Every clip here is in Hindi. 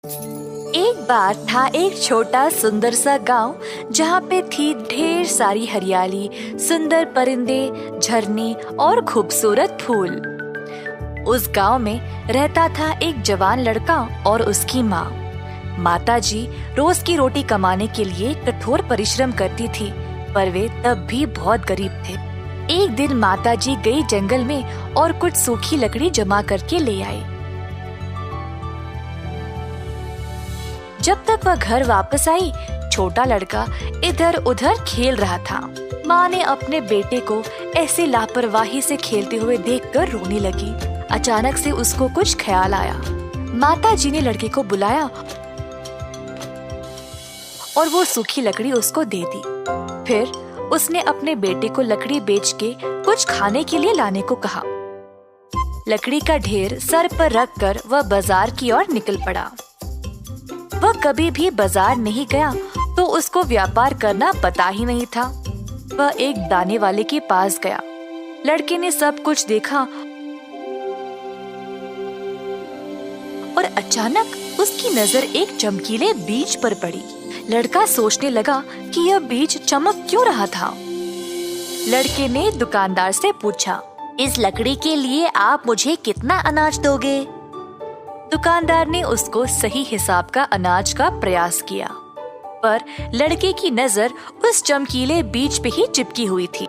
एक बार था एक छोटा सुंदर सा गांव जहाँ पे थी ढेर सारी हरियाली, सुंदर परिंदे, झरने और खूबसूरत फूल। उस गांव में रहता था एक जवान लड़का और उसकी माँ। माताजी रोज की रोटी कमाने के लिए कठोर परिश्रम करती थी, पर वे तब भी बहुत गरीब थे। एक दिन माताजी गई जंगल में और कुछ सूखी लकड़ी जमा करके ले आई। जब तक वह घर वापस आई, छोटा लड़का इधर उधर खेल रहा था। माँ ने अपने बेटे को ऐसे लापरवाही से खेलते हुए देखकर रोने लगी। अचानक से उसको कुछ ख्याल आया। माताजी ने लड़के को बुलाया और वो सूखी लकड़ी उसको दे दी। फिर उसने अपने बेटे को लकड़ी बेच के कुछ खाने के लिए लाने को कहा। लकड़ी का ढेर सर पर रखकर वह बाजार की ओर निकल पड़ा। वह कभी भी बाजार नहीं गया तो उसको व्यापार करना पता ही नहीं था। वह एक दाने वाले के पास गया। लड़के ने सब कुछ देखा और अचानक उसकी नजर एक चमकीले बीज पर पड़ी। लड़का सोचने लगा कि यह बीज चमक क्यों रहा था। लड़के ने दुकानदार से पूछा, इस लकड़ी के लिए आप मुझे कितना अनाज दोगे? दुकानदार ने उसको सही हिसाब का अनाज का प्रयास किया, पर लड़के की नजर उस चमकीले बीज पे ही चिपकी हुई थी।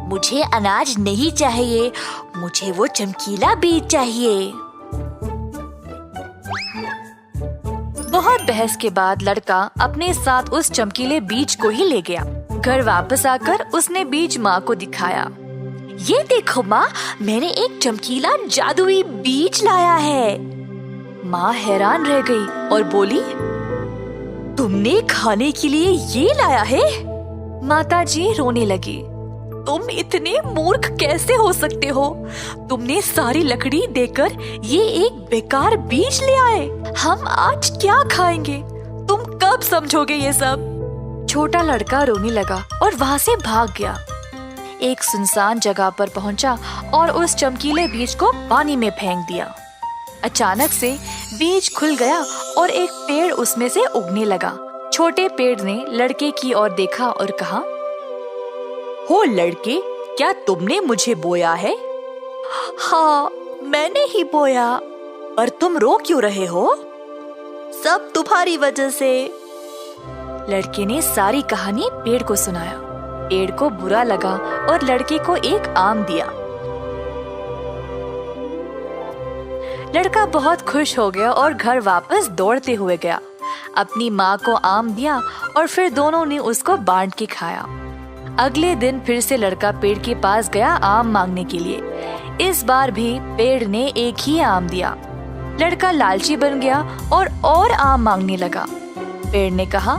मुझे अनाज नहीं चाहिए, मुझे वो चमकीला बीज चाहिए। बहुत बहस के बाद लड़का अपने साथ उस चमकीले बीज को ही ले गया। घर वापस आकर उसने बीज माँ को दिखाया। ये देखो माँ, मैंने एक चमकीला जादुई बीज लाया है। माँ हैरान रह गई और बोली, तुमने खाने के लिए ये लाया है? माताजी रोने लगी। तुम इतने मूर्ख कैसे हो सकते हो? तुमने सारी लकड़ी देकर ये एक बेकार बीज ले आए। हम आज क्या खाएंगे? तुम कब समझोगे ये सब? छोटा लड़का रोने लगा और वहाँ से भाग गया। एक सुनसान जगह पर पहुंचा और उस चमकीले बीज को पानी में फेंक दिया। अचानक से बीज खुल गया और एक पेड़ उसमें से उगने लगा। छोटे पेड़ ने लड़के की ओर देखा और कहा, हो लड़के, क्या तुमने मुझे बोया है? हाँ, मैंने ही बोया। पर तुम रो क्यों रहे हो? सब तुम्हारी वजह से। लड़के ने सारी कहानी पेड़ को सुनाया। पेड़ को बुरा लगा और लड़के को एक आम दिया। लड़का बहुत खुश हो गया और घर वापस दौड़ते हुए गया। अपनी माँ को आम दिया और फिर दोनों ने उसको बांट के खाया। अगले दिन फिर से लड़का पेड़ के पास गया आम मांगने के लिए। इस बार भी पेड़ ने एक ही आम दिया। लड़का लालची बन गया और आम मांगने लगा। पेड़ ने कहा,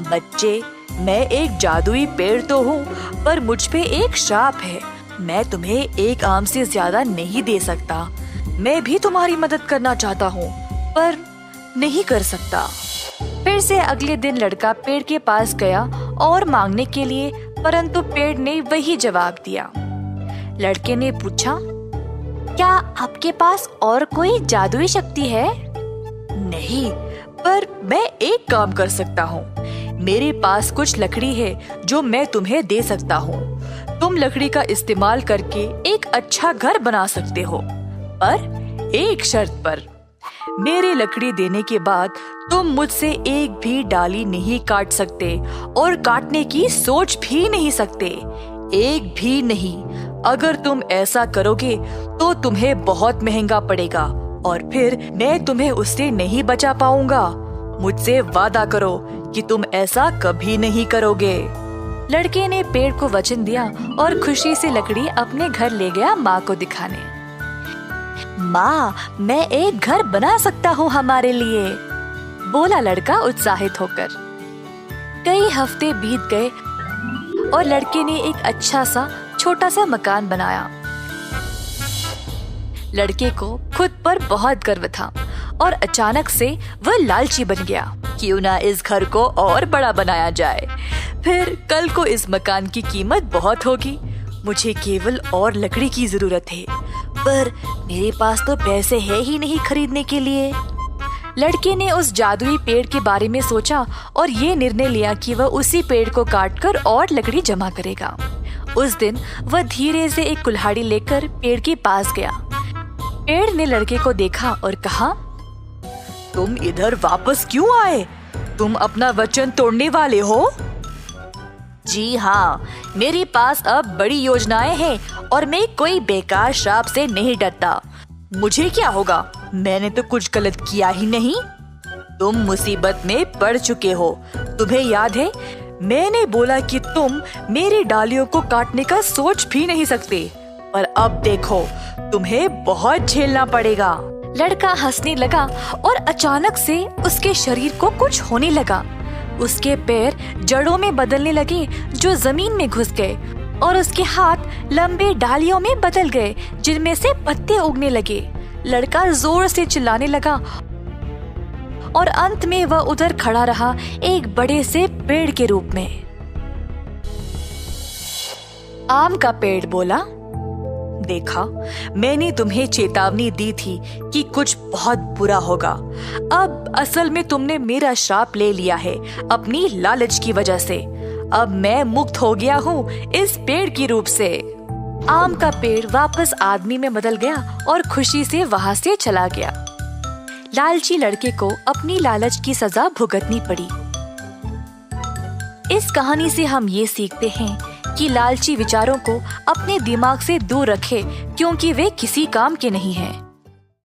बच्चे, मैं एक जादुई पेड़ तो हूँ, पर मुझ पे एक श्राप है। मैं तुम्हें एक आम से ज्यादा नहीं दे सकता। मैं भी तुम्हारी मदद करना चाहता हूँ, पर नहीं कर सकता। फिर से अगले दिन लड़का पेड़ के पास गया और मांगने के लिए, परंतु पेड़ ने वही जवाब दिया। लड़के ने पूछा, क्या आपके पास और कोई जादुई शक्ति है? नहीं, पर मैं एक काम कर सकता हूँ। मेरे पास कुछ लकड़ी है जो मैं तुम्हें दे सकता हूँ। तुम लकड़ी का इस्तेमाल करके एक अच्छा घर बना सकते हो, पर एक शर्त पर। मेरे लकड़ी देने के बाद तुम मुझसे एक भी डाली नहीं काट सकते और काटने की सोच भी नहीं सकते, एक भी नहीं। अगर तुम ऐसा करोगे तो तुम्हें बहुत महंगा पड़ेगा और फिर मैं तुम्हें उससे नहीं बचा पाऊंगा। मुझसे वादा करो कि तुम ऐसा कभी नहीं करोगे। लड़के ने पेड़ को वचन दिया और खुशी से लकड़ी अपने घर ले गया माँ को दिखाने। माँ, मैं एक घर बना सकता हूँ हमारे लिए, बोला लड़का उत्साहित होकर। कई हफ्ते बीत गए और लड़के ने एक अच्छा सा छोटा सा मकान बनाया। लड़के को खुद पर बहुत गर्व था और अचानक से वह लालची बन गया। क्यों ना इस घर को और बड़ा बनाया जाए, फिर कल को इस मकान की कीमत बहुत होगी। मुझे केवल और लकड़ी की जरूरत है, पर मेरे पास तो पैसे है ही नहीं खरीदने के लिए। लड़के ने उस जादुई पेड़ के बारे में सोचा और ये निर्णय लिया कि वह उसी पेड़ को काटकर और लकड़ी जमा करेगा। उस दिन वह धीरे से एक कुल्हाड़ी लेकर पेड़ के पास गया। पेड़ ने लड़के को देखा और कहा, तुम इधर वापस क्यों आए? तुम अपना वचन तोड़ने वाले हो? जी हाँ, मेरे पास अब बड़ी योजनाएं हैं और मैं कोई बेकार श्राप से नहीं डरता। मुझे क्या होगा? मैंने तो कुछ गलत किया ही नहीं। तुम मुसीबत में पड़ चुके हो। तुम्हें याद है, मैंने बोला कि तुम मेरी डालियों को काटने का सोच भी नहीं सकते, पर अब देखो, तुम्हें बहुत झेलना पड़ेगा। लड़का हंसने लगा और अचानक से उसके शरीर को कुछ होने लगा। उसके पैर जड़ों में बदलने लगे जो जमीन में घुस गए और उसके हाथ लंबे डालियों में बदल गए जिनमें से पत्ते उगने लगे। लड़का जोर से चिल्लाने लगा और अंत में वह उधर खड़ा रहा एक बड़े से पेड़ के रूप में। आम का पेड़ बोला, देखा, मैंने तुम्हें चेतावनी दी थी कि कुछ बहुत बुरा होगा। अब असल में तुमने मेरा श्राप ले लिया है अपनी लालच की वजह से। अब मैं मुक्त हो गया हूँ इस पेड़ की रूप से। आम का पेड़ वापस आदमी में बदल गया और खुशी से वहाँ से चला गया। लालची लड़के को अपनी लालच की सजा भुगतनी पड़ी। इस कहानी से हम ये सीखते हैं कि लालची विचारों को अपने दिमाग से दूर रखें, क्योंकि वे किसी काम के नहीं हैं।